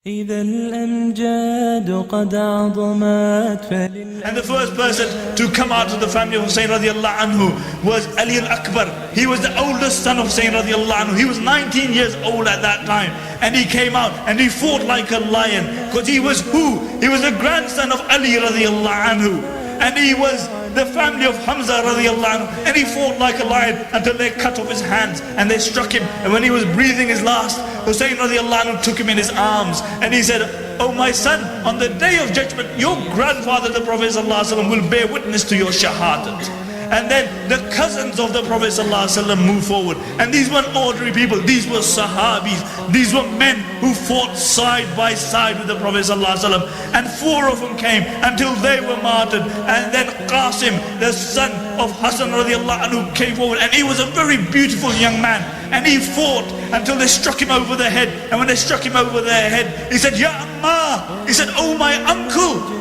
إذا الأمجاد قد عظمت And the first person to come out of the family of Hussein radiallahu anhu was Ali al-Akbar. He was the oldest son of Hussein radiallahu anhu. He was 19 years old at that time. And he came out and he fought like a lion. Because he was who? He was the grandson of Ali radiallahu anhu. And he was the family of Hamza radiallahu anhu. And he fought like a lion until they cut off his hands and they struck him. And when he was breathing his last, Hussein radiallahu anhu took him in his arms and he said, "Oh my son, on the day of judgment, your grandfather, the Prophet sallallahu alaihi wasallam, will bear witness to your shahadat." And then the cousins of the Prophet sallallahu alaihi wasallam moved forward. And these weren't ordinary people. These were sahabis. These were men who fought side by side with the Prophet sallallahu alaihi wasallam. And 4 of them came until they were martyred. And then Qasim, the son of Hassan radiallahu anhu, came forward. And he was a very beautiful young man. And he fought until they struck him over the head. And when they struck him over the head, he said, "Ya Amma!" He said, "Oh my uncle!"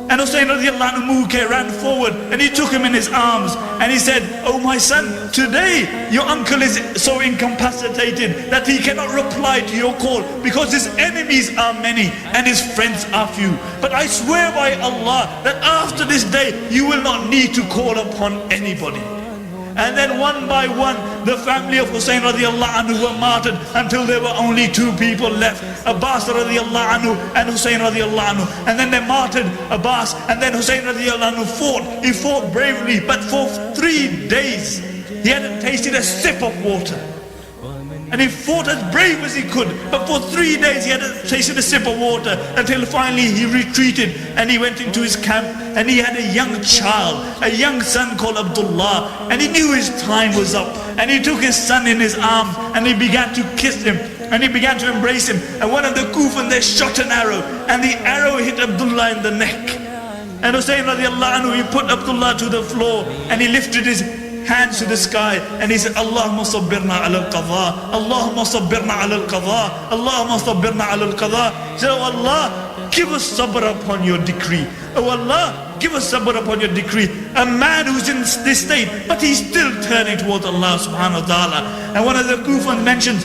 And Hussein radiallahu anhu ran forward and he took him in his arms and he said, "Oh my son, today your uncle is so incapacitated that he cannot reply to your call because his enemies are many and his friends are few. But I swear by Allah that after this day you will not need to call upon anybody." And then one by one, the family of Hussein radiallahu anhu were martyred until there were only 2 people left, Abbas radiallahu anhu and Hussein radiallahu anhu. And then they martyred Abbas, and then Hussein radiallahu anhu fought. He fought bravely, but for 3 days he hadn't tasted a sip of water. And he fought as brave as he could, but for 3 days he hadn't tasted a sip of water until finally he retreated and he went into his camp. And he had a young child, a young son called Abdullah, and he knew his time was up. And he took his son in his arms and he began to kiss him and he began to embrace him. And one of the Kufan, they shot an arrow and the arrow hit Abdullah in the neck. And Hussein radiallahu anhu, he put Abdullah to the floor and he lifted his hands to the sky and he said, "Allahumma sabbirna ala al-qadha, Allahumma sabbirna ala al-qadha, Allahumma sabbirna ala al-qadha." He said, "Oh Allah, give us sabr upon your decree. Oh Allah, give us sabr upon your decree." A man who's in this state, but he's still turning towards Allah subhanahu wa ta'ala. And one of the Kufan mentions,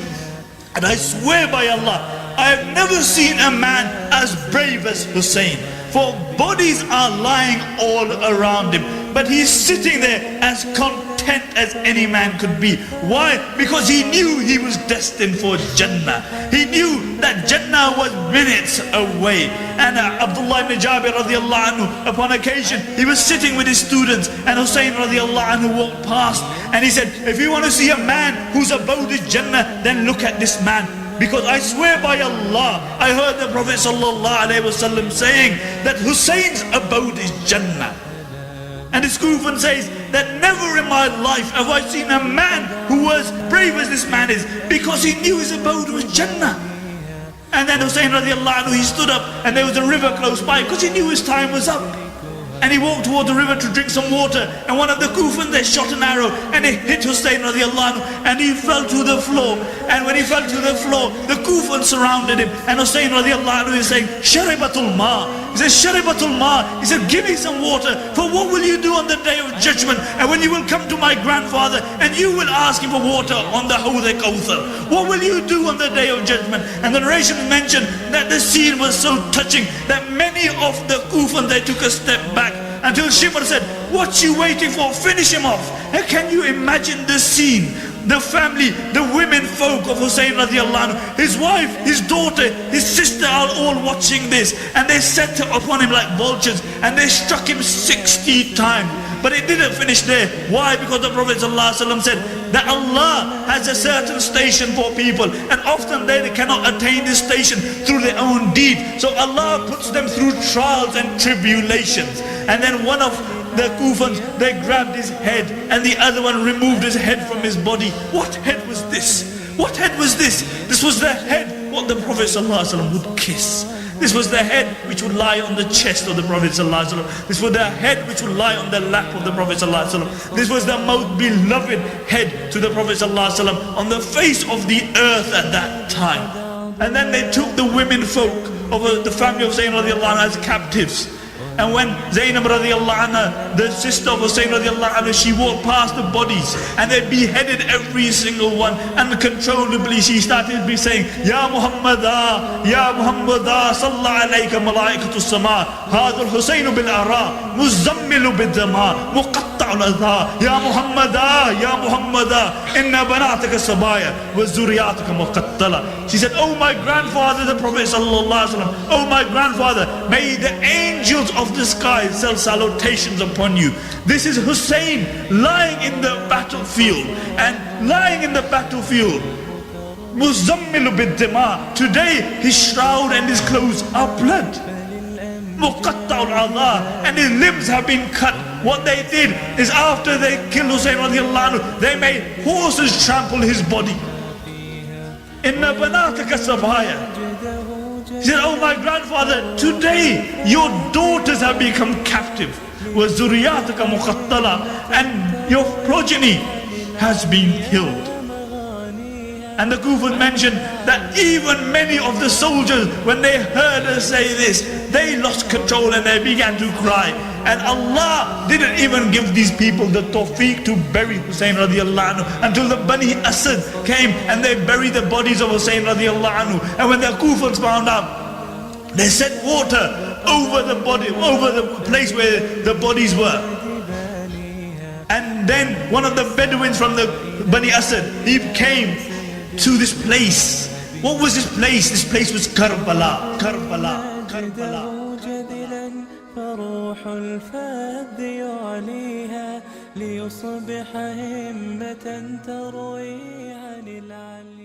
"And I swear by Allah, I have never seen a man as brave as Hussein. For bodies are lying all around him, but he's sitting there as content as any man could be." Why? Because he knew he was destined for Jannah. He knew that Jannah was minutes away. And Abdullah ibn Jabir radiallahu anhu, upon occasion, he was sitting with his students and Hussein radiallahu anhu walked past and he said, "If you want to see a man whose abode is Jannah, then look at this man. Because I swear by Allah, I heard the Prophet sallallahu alaihi wasallam saying that Hussein's abode is Jannah." And this Kufan says that never in my life have I seen a man who was brave as this man is, because he knew his abode was Jannah. And then Hussein radiallahu anhu, he stood up and there was a river close by because he knew his time was up. And he walked toward the river to drink some water. And one of the Kufan, they shot an arrow and it hit Hussein radiallahu anhu and he fell to the floor. And when he fell to the floor, the Kufan surrounded him. And Hussein radiallahu anhu is saying, "Sharibatul ma." He says, "Sharibatul ma." He said, "Give me some water. For what will you do on the day of judgment? And when you will come to my grandfather and you will ask him for water on the Hawd al-Kawthar, what will you do on the day of judgment?" And the narration mentioned that the scene was so touching that many of the Kufan, they took a step back. Until Shimr said, "What you waiting for? Finish him off." And can you imagine the scene? The family, the women folk of Hussein radiallahu anhu, his wife, his daughter, his sister are all watching this. And they set upon him like vultures and they struck him 60 times. But it didn't finish there. Why? Because the Prophet ﷺ said that Allah has a certain station for people, and often they cannot attain this station through their own deed. So Allah puts them through trials and tribulations. And then one of the Kufans, they grabbed his head and the other one removed his head from his body. What head was this? What head was this? This was the head what the Prophet ﷺ would kiss. This was the head which would lie on the chest of the Prophet ﷺ. This was the head which would lie on the lap of the Prophet ﷺ. This was the most beloved head to the Prophet ﷺ on the face of the earth at that time. And then they took the women folk of the family of Hussein radiallahu anhu as captives. And when Zainab radiallahu anha, the sister of Hussein radiallahu anha, she walked past the bodies and they beheaded every single one. Uncontrollably she started be saying, Ya Muhammadah, Ya Muhammadah, Salla alayka malaikatu sama, Hadha al-Hussein bil-ara, Muzammilu bil-dama, Muqatta'u al-adha, Ya Muhammadah, Ya Muhammadah, Inna banataka sabaya, wa zuriyataka muqattala. She said, oh my grandfather, the Prophet sallallahu alaihi wasallam, oh my grandfather, may the angels of the sky send salutations upon you. This is Hussein lying in the battlefield, and lying in the battlefield, Muzammilu bid-dima. Today his shroud and his clothes are blood. Muqatta'ul adha, and his limbs have been cut. What they did is after they killed Hussein radiallahu anhu, they made horses trample his body. Inna banataka sabaya. He said, oh my grandfather, today your daughters have become captive. Wa zuriyataka muqattala, and your progeny has been killed. And the Kufan mentioned that even many of the soldiers, when they heard her say this, they lost control and they began to cry. And Allah didn't even give these people the tawfiq to bury Hussein radiallahu anhu until the Bani Asad came and they buried the bodies of Hussein radiallahu anhu. And when the Kufans found out, they sent water over the body, over the place where the bodies were. And then one of the Bedouins from the Bani Asad, he came to this place. What was this place? This place was Karbala. Karbala. Karbala. فروح الفذ يعليها ليصبح همة تروي عن العلي.